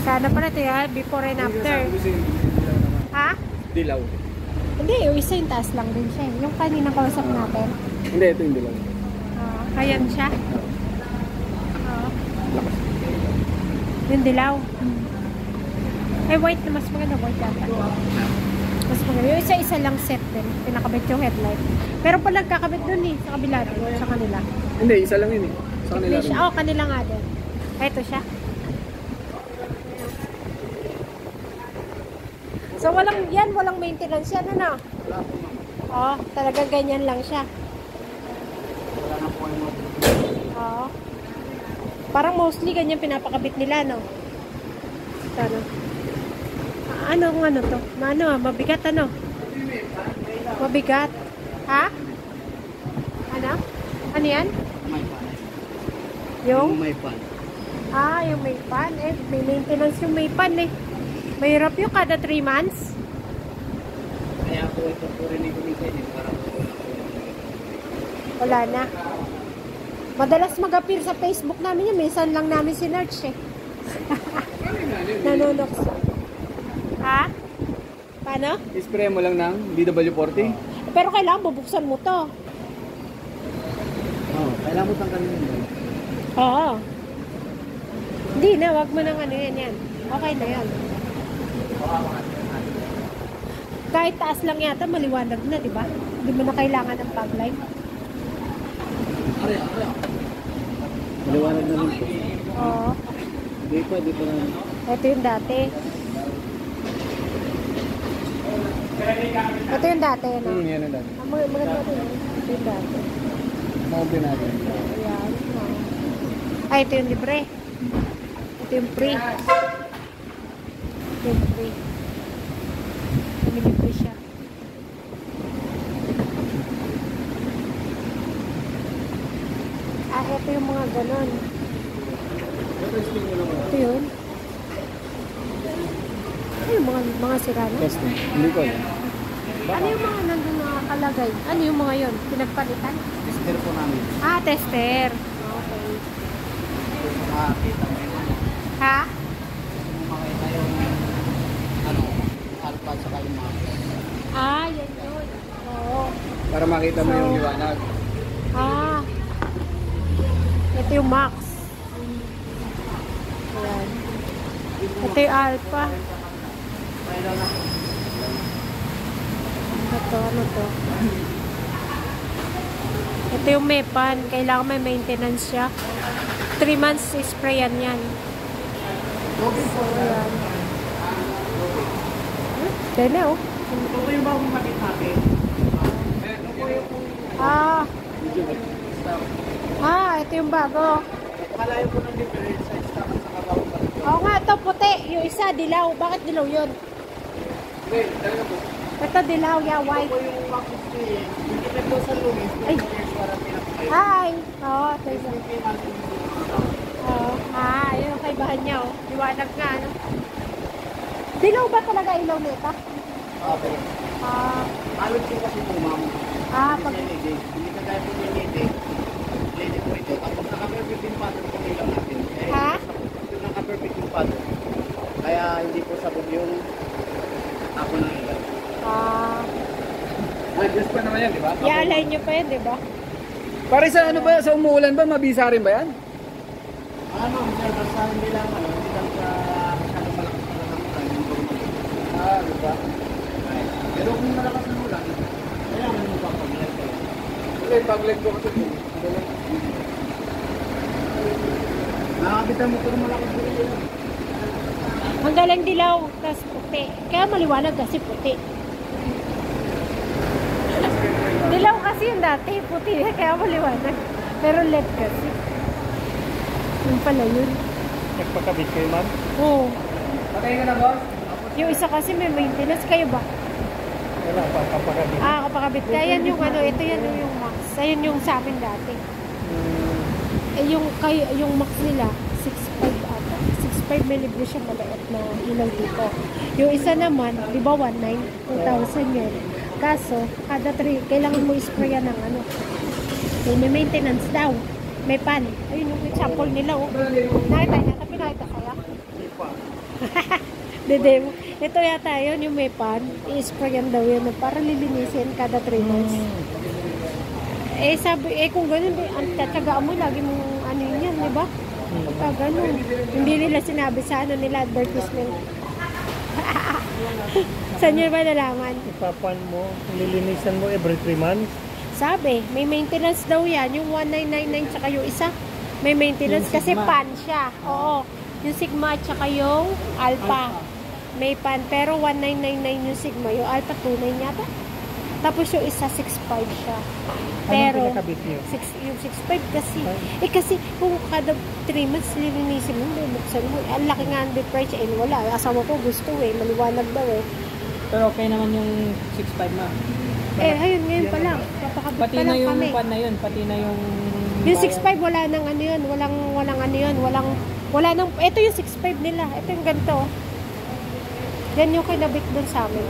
Sana pala ito yan, before and after. Ha? Dilaw. Hindi, yung isa yung taas lang din siya. Yung kaninang kausap natin. Hindi, ito yung dilaw. Kayan siya? Yung dilaw. Ay, white na mas maganda. White yata. Mas maganda. Yung isa-isa lang set din. Pinakabit yung headlight. Pero pala nagkakabit dun eh. Sa kabila rin. Sa kanila. Hindi, isa lang yun eh. Sa kanila rin. Kanila nga din. Ito siya. So, walang maintenance yan, ano? Talagang ganyan lang siya. Parang mostly ganyan pinapakabit nila, no? Ito, no? Ano to? Mabigat, ano? Mabigat. Ha? Ano? Ano yan? Yung may pan. Yung may pan. May maintenance yung may pan, eh. Mahirap yung kada 3 months. Kaya po ito po rin yung kumikin. Wala na. Madalas mag-appear sa Facebook namin yun. Minsan lang namin sinerch eh. Nanonox. Ha? Paano? Ispray mo lang ng DW40. Pero kailangan bubuksan mo to. Kailangan mo tanggalin yun. Oo. Hindi na, wag mo nang ano yan. Okay na yan. Kahit taas lang yata, maliwanag na, di ba? Hindi mo na kailangan ng fog light. Maliwanag na rin po. Oo. Di pa na. Ito yung dati. Ito yung dati, no? Yan ang dati. Maganda ito yung dati. Maobi natin. Ayan. Ito yung libre. Ito yung free. Ito yung free. Libre siya. Ito yung mga ganon. Ito yun. Ano yung mga sirano? Testing. Hindi ko alam. Ano yung mga nandun nakakalagay? Ano yung mga yun? Pinagpalitan? Tester po namin. Tester. Okay. Makakita mo yun. Ha? Makakita yung alpha sa yung mga. Yan yun. Oo. Para makita mo yung liwanag. Ito yung max. Ayan. Ito yung alpha. Ano to? Ito yung mepan. Kailangan may maintenance siya. 3 months sprayan yan. So, ayan. Dene, oh. Ito yung bagong makit-makit. Ito yung bago. Malayo po ng difference sa stock at sa kabaw. Oo nga, ito puti. Yung isa, dilaw. Bakit dilaw yun? Hindi, talaga po. Ito dilaw, white. Ito po yung Maxus 3. Hindi na po sa lumis. Ay. Hi. Ito yung yung kaibahan niya, oh. Liwanag nga, ano? Dilaw ba talaga ilaw nito? Okay. Alot po kasi po, ma'am. Pag... Hindi ka gaya po yung LED. LED po ito. Tapos naka-perfect yung pattern po nilang natin. Yung naka-perfect yung pattern. Kaya hindi po sabog yung ako ng ilan. Adjust pa naman yan, di ba? I-align nyo pa yan, di ba? Pare sa ano ba? Sa umuulan ba? Mabisa rin ba yan? Sir, basta hindi lang hindi lang sa masyadong malakas na ulan yung bumalik. Di ba? Pero kung malakas na ulan, kailangan mo pa pag-light kayo. Hindi, pag-light ko kasi po. Nakakabitan mo pero malakas na ulan. Ang galang dilaw, tapos puti. Kaya maliwanag kasi puti. Dilaw kasi yung dati, puti. Kaya maliwanag. Pero LED kasi. Yung pala yun. Nagpakabit kayo, ma'am? Oo. Patay ka na, boss? Yung isa kasi may maintenance. Kayo ba? Wala, kapakabit. Kapakabit. Kaya yan yung ano, ito yan yung max. Ayun yung sa amin dati. Yung max nila, 6.5 ata. 6.5 may libre siya maliit na ilaw dito. Yung isa naman, di ba 1.9? 2,000 yun. Kaso, kada 3, kailangan mo isprayan ng ano. May maintenance daw. May pan. Ayun yung example nila, oh. Nakita, pinakita kaya? Dede, ito yata yun, yung may pan. I-sprayan daw yun para lilinisin kada 3 months. Eh sabi, kung ganun, ang tatsagaan mo, lagi mong ano yun yan, di ba? Pagka ganun. Hindi nila sinabi sa ano nila, advertisement. Saan nyo ba nalaman? Ipapan mo, lilinisan mo every 3 months. Sabi, may maintenance daw yan. Yung 1999 tsaka yung isa. May maintenance Yung kasi Sigma. pan siya. Oo. Yung Sigma tsaka yung Alpha. May pan. Pero 1999 yung Sigma. Yung Alpha 29 yata. Tapos yung isa 65 siya. Pero Anong pinakabit niyo? yung 65 kasi. Kasi kung kada 3 months lilinisin mo, buksan mo. Ang laki nga ang difference. Wala. Asawa ko gusto maliwanag daw Pero okay naman yung 6.5 na. Ayun, ngayon pa lang. Papakabit Pati pa na lang yung kami. pan na yun, pati na yung... Yung 6.5 wala nang ano yun, walang ano yun, wala nang, ito yung 6.5 nila, ito yung ganito. Yan yung kinabit dun sa amin.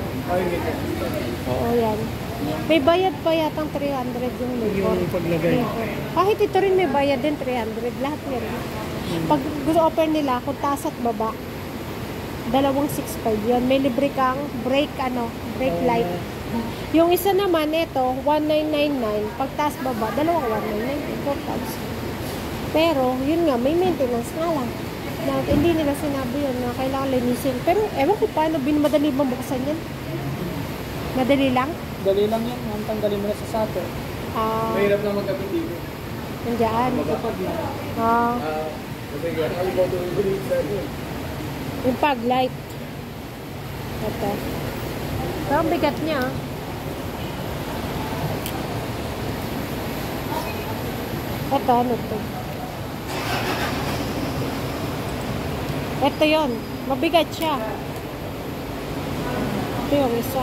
Oo, yan. May bayad pa yatang 300 yung labor. Yung paglagay. Kahit ito rin may bayad din, 300, lahat yan. Pag gusto offer nila, kung taas at baba, dalawang 6.5 yun. May libre kang brake light. Yung isa naman, ito, 1999. Pag taas baba, dalawang 199. 4 tabs. Pero, yun nga, may maintenance nga lang. Na, hindi nila sinabi yun na kailangan linisin. Pero, ewan ko paano, madali bang buksan yan? Madali lang? Dali lang yan, ang tanggalin mo na sa sato. Mahirap na magkabit dito. Nandiyan. Magkapag na. Yung pag light. Ito. Pero ang bigat niya. Ito, ano to? Ito yon, mabigat siya. Ito yung isa.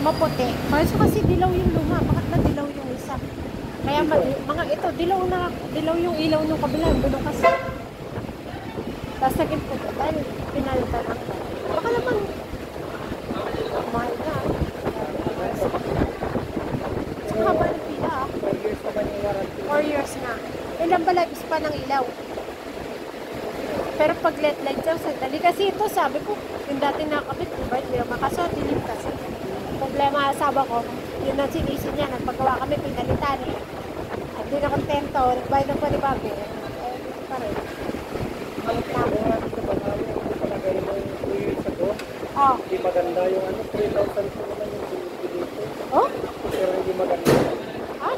Maputi. Kasi dilaw yung luma. Bakit na dilaw yung isa? Kaya mga ito, dilaw yung ilaw ng kabila. Bulong kasi. Tapos naging puti. Dahil pinalitan ako. Baka naman, mahal na. Saka haba ng pila. 4 years na. Ilan ba lives pa ng ilaw? Pero pag LED light daw, sandali. Kasi ito, sabi ko, yung dati nakakabit, diba? Hindi naman kaso, dilim kasi. Problema asawa ko, yun ang sinisin niya. Nagpagawa kami, pinalitan. At di na kontento, nagbayad ng panibago. Dito pa rin. Balik namin. Oh. Hindi maganda yung 3,000 po naman yung dito. Oh? Pero hindi maganda.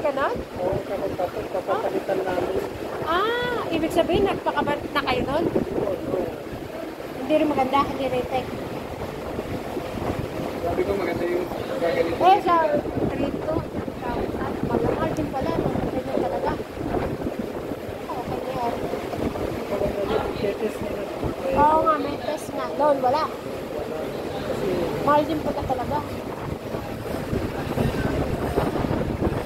Ganon? Oo, tapos papapalitan namin. Ibig sabihin, nagpakabant na kayo nun? Hindi rin maganda, hindi rin tech. Sabi ko maganda yung gaganito. Sa rito, mahal din pala, no? Ganyan talaga. Okay na yan. Oo nga, may test nga. Doon, wala. Mahal din pala talaga.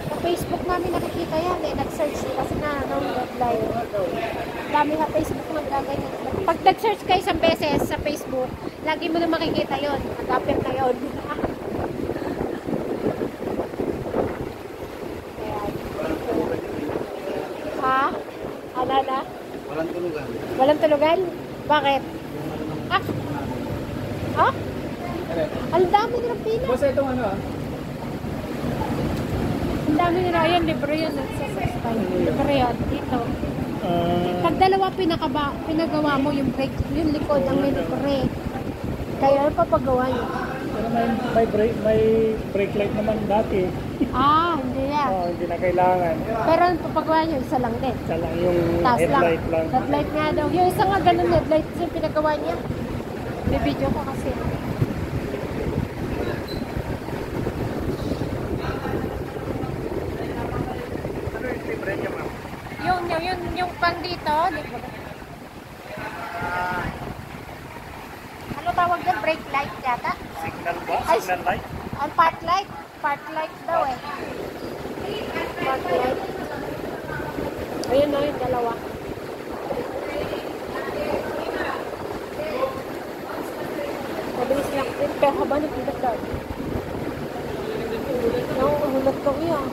Sa Facebook namin nakikita yan nag-search kasi na red-light. Dami sa Facebook nagkaganyan. Pag nag-search ka isang beses sa Facebook, lagi mo na makikita yon. Nag-appear na yun. Ha? Ano na? Walang tulugan. Walang tulugan? Bakit? Ang dami nilang pila. Basta itong ano Ang dami nila. Ayun, libre yun. Sa 6.5. Libre yun. Dito. Pag dalawa pinagawa mo yung brake, yung likod ang may libre. Kaya ano pa paggawa niyo? Pero may brake light naman dati. Hindi yan. Hindi na kailangan. Pero ang papagawa niyo, isa lang din. Isa lang yung Taas headlight lang. Headlight nga daw. Yung isa nga ganun headlight yung pinagawa niya. May video ko kasi. Yung pang dito, ano tawag yan? Brake light yata? Signal ba? Ay, Signal light? Ang park light? Park light daw eh. Park light. Ayun o, yung dalawa. Mabilis lang din. Pero haba ng pilat daw. Nakukulot ko yan.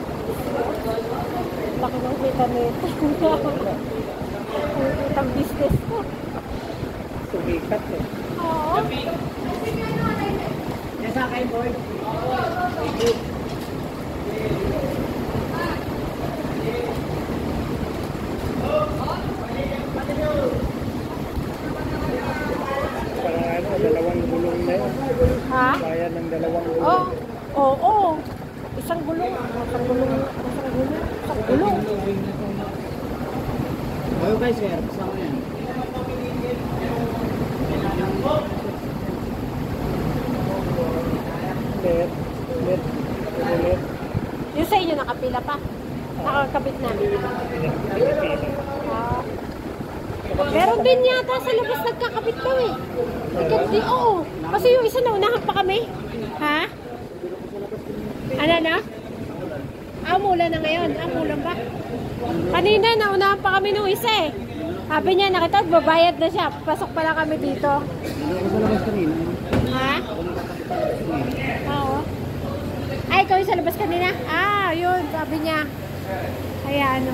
Laki ng kita nito. Ang business ko. Sumikat eh. Oo. Yan sa akin, boy. Parang ano, dalawang gulong na yun. Ha? Bayan ng dalawang gulong. Oo. Oo. Isang gulong. Isang gulong. Isang gulong. Isang gulong. Oyo guys, sir. Kasama yan. Let. Let. Yung sa inyo nakapila pa. Nakakabit na. Ah. Meron din yata sa labas nagkakabit daw eh. Hindi, oo. Kasi yung isa naunahan pa kami. Ha? Ano na? Umulan na ngayon. Umulan ba? Kanina naunahan pa kami nung isa eh. Sabi niya, nakita, babayad na siya. Pasok pala kami dito. Ako sa labas kanina. Ha? Oo. Ay, ikaw yung sa labas kanina? Ah, yun. Sabi niya. Kaya ano.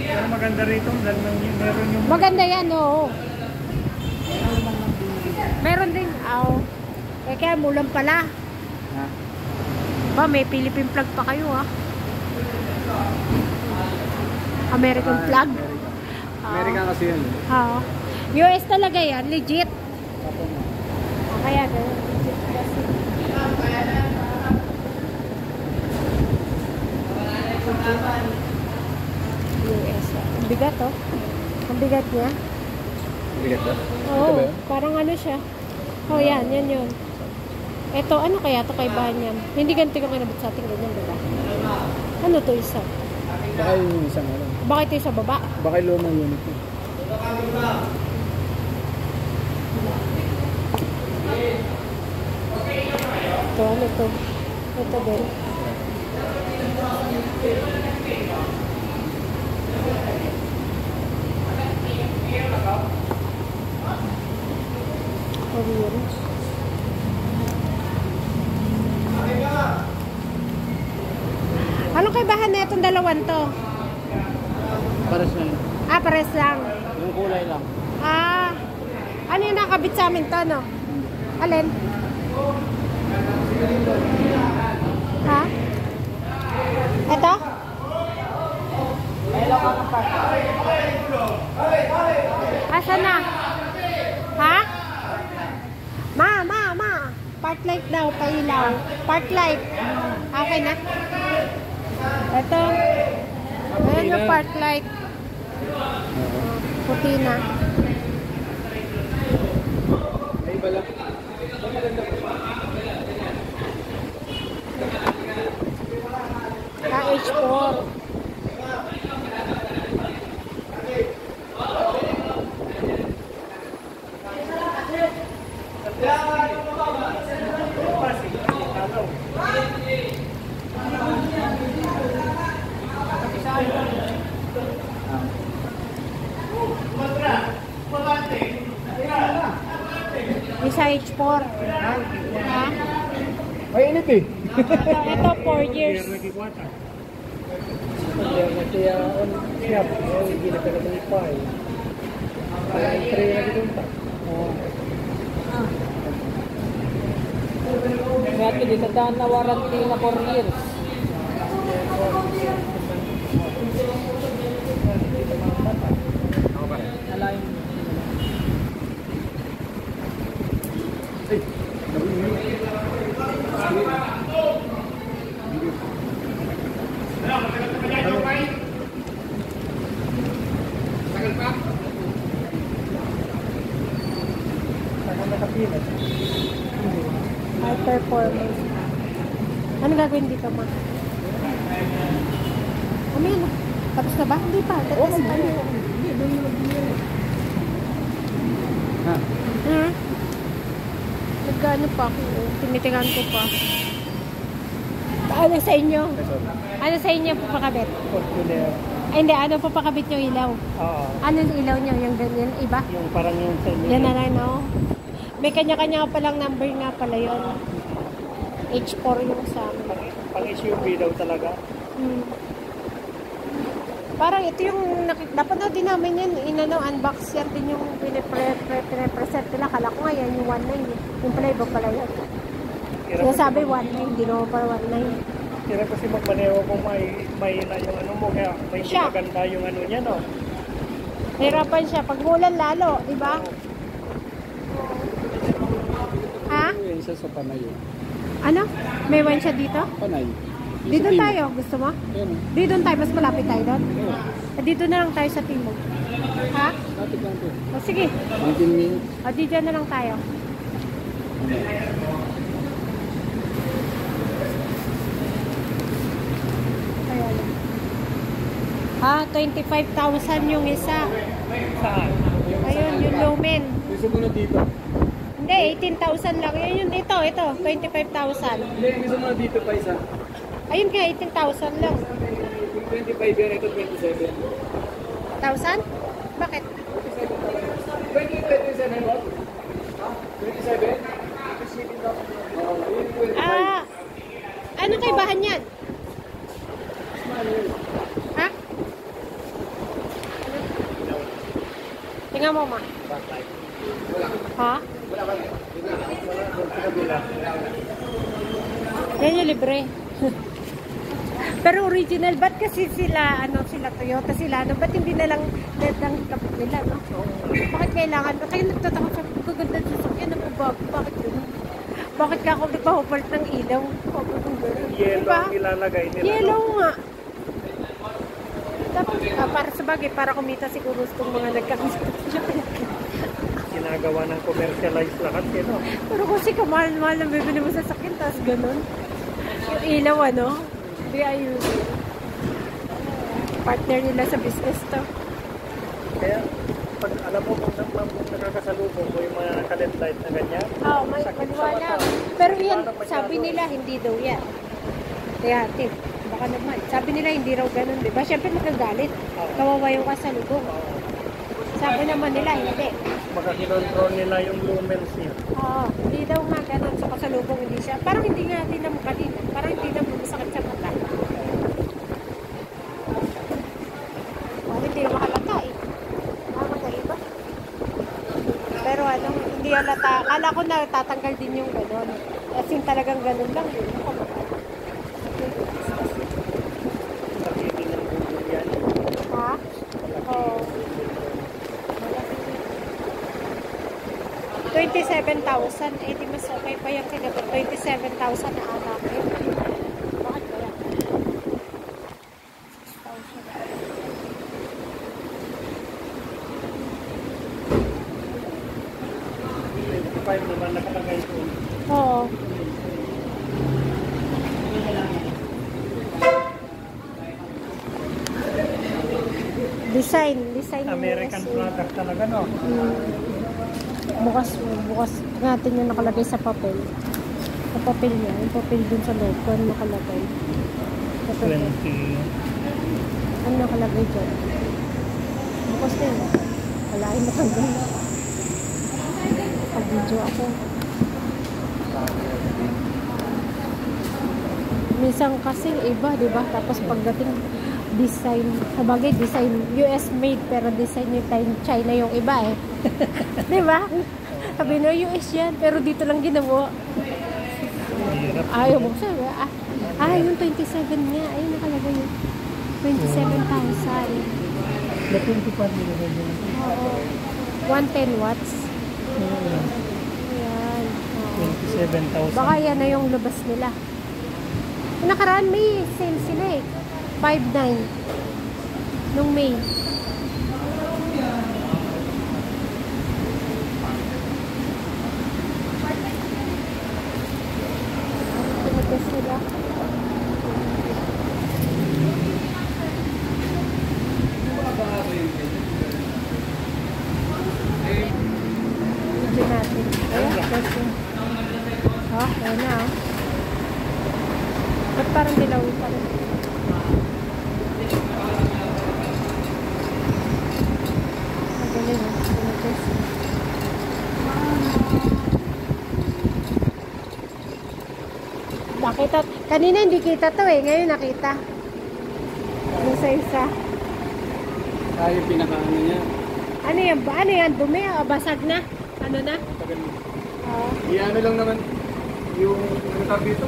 Pero maganda rito, dahil meron yung Maganda yan, oo. Meron din, oo. Eh, kaya mulan pala. Ha? Ba, may Philippine flag pa kayo, ah. American flag. American kasi yun. Oo. US talaga yan, legit. Kaya ganun. Legit kasi. US. Ang bigat, oh. Ang bigat niya. Bigat ba? Oo, parang ano siya. Oh, yan yun. Ito, ano kaya ito kaibahan niyan? Hindi ganito yung kinabit sa ating ganyan, diba? Ano to isa? Baka yung isang ano. Bakit ito sa baba? Baka yung lumang unit yun. Ito, ano to? Ito din. Korean. Anong kaibahan na itong dalawan to? Para sa Ah, pares lang. yung kulay lang. Ah, ano yung nakabit sa amin to, no? Alin? Ha? Ito? Asa na? Ha? Ma. Park light daw, pailaw. Park light. Okay na? Ito. Ayan yung park light. Puti na. May iba lang. H4. Isa H4. Ha? Ay, init eh. Ito 4 years. nagikwata. Kaya siya, hindi na talaga ng ipay. Kaya yung tray na gitunta. Dati dito daan na warranty na 4 years. Ako ba? Alayin. Tagal pa? Saka nakapilas. High performance. Ano gagawin dito, ma? Ano yun? Tapos na ba? Hindi pa. Tapos pa yun. Ha? Nagano pa ako. Tinitingan ko pa. Ano sa inyo? Ano sa inyo papakabit? Fortuner. Ay, hindi. Ano papakabit yung ilaw? Oo. Ano yung ilaw nyo? Yung ganyan? Iba? Yung parang yung sa inyo. Yan na lang, no? May kanya-kanya palang number nga pala yun. H4 yung sa amin. Pang SUV daw talaga. Hmm. Parang ito yung napanood din namin yun, unbox yan din yung pinapresent nila. Kala ko nga yan, yung 1.9. Yung pala iba pala yan. Kaya sabi 1.9, hindi naman pala 1.9. Kira kasi magmaneho kung may na yung ano mo, kaya may Siya. maganda yung ano niya, no? Hirapan siya. Pag mulan lalo, di ba? Ha? Yan siya sa Panay. Ano? May wine siya dito? Panay. Dito tayo. Gusto mo? Yan. Dito tayo. Mas malapit tayo doon. Dito na lang tayo sa timog. Ha? Lapit lang po. O sige. 19 minutes. O dito na lang tayo. Kaya lang. 25,000 yung isa. Saan? Ayun, yung lumen. Gusto mo na dito? Hindi, 18,000 lang. Yun, ito, 25,000. Hindi, gusto mo na dito pa isa. Ayun nga, 18,000 lang. Yung 25 yan, ito 27. 1,000? Bakit? 27 mo? Ha? 27? Ah, ano kay bahan yan? Ha? Tingnan mo, ma. Ha? Yan yung libre. Pero original, ba't kasi sila Toyota, ba't hindi na lang ang kapit nila, no? Bakit kailangan? Kaya nagtataka siya, kaganda sa sakyan, ang bago, bakit gano'n? Bakit ka ako nagpa-hopart ng ilaw? Yellow Diba? ang ilalagay nila. Yellow nga. Dapat, para sa bagay, para kumita siguro itong mga nagkakasya. Ginagawa ng commercialized lahat, eh, no? Pero kasi kamahal-mahal ang bibili mo sa sakyan, tapos ganun. Yung ilaw, ano? Di ayusin. Partner nila sa business to. Kaya, pag alam mo kung nakakasalubong mo yung mga naka-LED light na ganyan, Oo, may sakit sa maniwala. mata. Pero yan, Parang masyado. sabi nila, hindi daw yan. Kaya, tip, baka naman. Sabi nila, hindi raw ganun, di ba? Siyempre, magagalit. Kawawa yung kasalubong. Sabi naman nila, hindi. Baka kinontrol nila yung lumens niya. Oo, hindi daw nga ganun sa kasalubong, hindi siya. Parang hindi nga din naman kanina. Parang hindi naman masakit sa mata. Hindi naman halata eh. Magkaiba. Pero ano, hindi halata. Kala ko na tatanggal din yung ganun. Kasi talagang ganun lang. Nakikita ng Google yan. Ha? Oo. 27,000. Eh, di mas okay pa yung kinagot. 27,000 na ata ko yun. Bakit kaya? 25 naman nakalagay doon. Oo. Design yung American US. product talaga, no? Bukas natin yung nakalagay sa papel. Sa papel niya. Yung papel dun sa loob. Kung ano nakalagay. Sa papel. 20. Ano nakalagay dyan? Bukas na yun. Wala yung matanggal na. Pag-video ako. Minsan kasi iba, di ba? Tapos pagdating design, sabagay design, US made, pero design yung China yung iba eh. Di ba? Sabi na US yan, pero dito lang ginawa. Hirap. Ayaw mo sabi, yung 27 niya, ayun nakalagay yun. 27,000. Na 25 nila doon. Oo. 110 watts. Ayan. Oo. 27,000. Baka yan na yung labas nila. Nakaraan may sale sila eh. 5.9 nung May. Talaga sila. Video natin. Ayan, kasi. Ayan na. Ba't parang dilaw pa rin? Magaling ah. Pinag-test. Nakita, kanina hindi kita to eh, ngayon nakita. Ano sa isa? Tayo pinakaano niya. Ano yan ba? Ano yan? Dumi? O, basag na? Ano na? Iano lang naman yung ano tawag dito?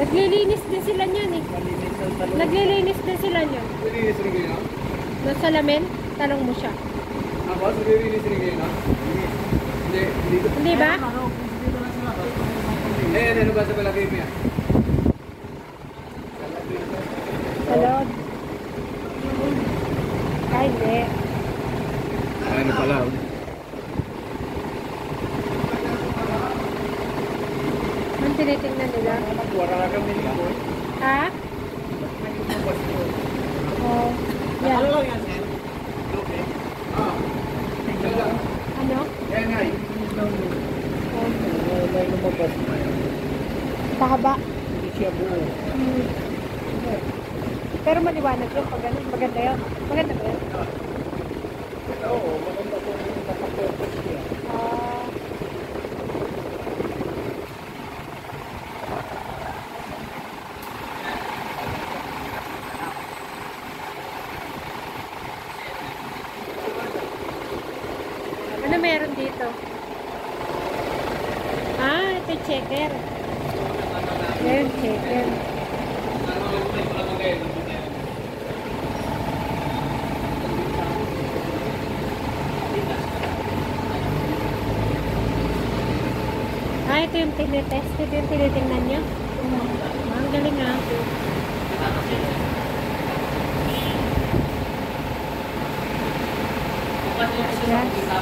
Naglilinis din sila niyan eh. Naglilinis din sila niyan. Nilinis rin kayo, no? Nasa lamin, talong mo siya. Ako, nilinis rin kayo, no? Hindi ko. Hindi ba? Ano ba sa palagay mo yan? Sa loob. Ay, hindi. Ano pala? Anong tinitingnan nila? Wala kami nito. Ha? Oh, yan. Ano lang yan, sir? Ano? Yan nga, May lumabas. Pahaba. Hindi siya buo. Hmm. Pero maliwanag yun pag ganun. Maganda yun. Maganda ba yun? Oo, maganda po yung nakapurpose siya. Ah. Ano meron dito? Ah, ito checker. Meron checker. Ah, ito yung tinitest. Ito yung tinitingnan nyo. Ang galing ah. Yes.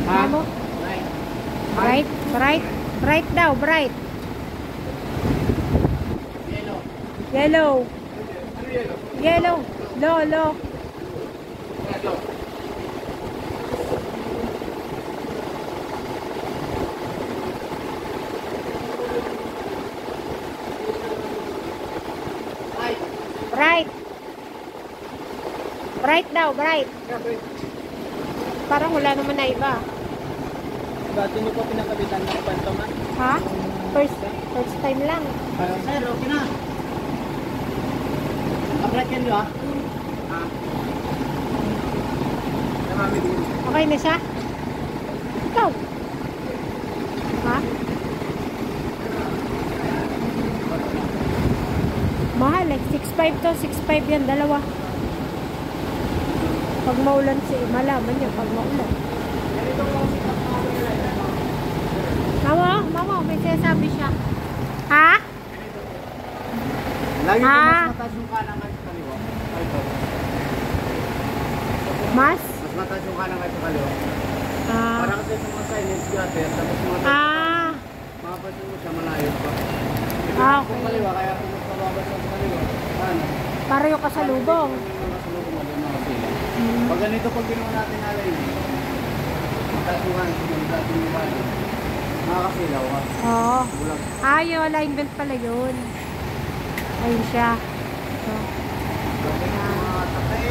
Ano? Bright, bright, bright daw, bright. Yellow. Yellow. Low, low. Bright. Bright daw, bright. Parang wala naman na iba. Dati niyo po pinakabitan ng kwento man. Ha? First time lang. Sir, okay na. Upload yan nyo, ah. Okay na siya? Ikaw? Ha? Mahal eh. 6.5 to. 6.5 yan. Dalawa. Pag maulan malaman niya pag maulan. Mama, may sinasabi siya. Ha? Lagi ko Ah. mas mataas yung kanan kahit sa kaliwa. Mas? Mas mataas yung kanan kahit sa kaliwa. Ah. Para kasi sa mga silence gutter, tapos mga mapapansin mo siya malayo pa. Ah, Kung okay. kaliwa, kaya kung mas mababas sa kaliwa, ano? Para yung kasalubong. Yung kasalubong mo din mga sila. Pag ganito pag ginawa natin alay, mataas yung kanan, mataas yung kanan. Nakakasilaw ka. Oo. Bulag. Ah, yung alignment pala yun. Ayun siya. So, Kasi mga takay,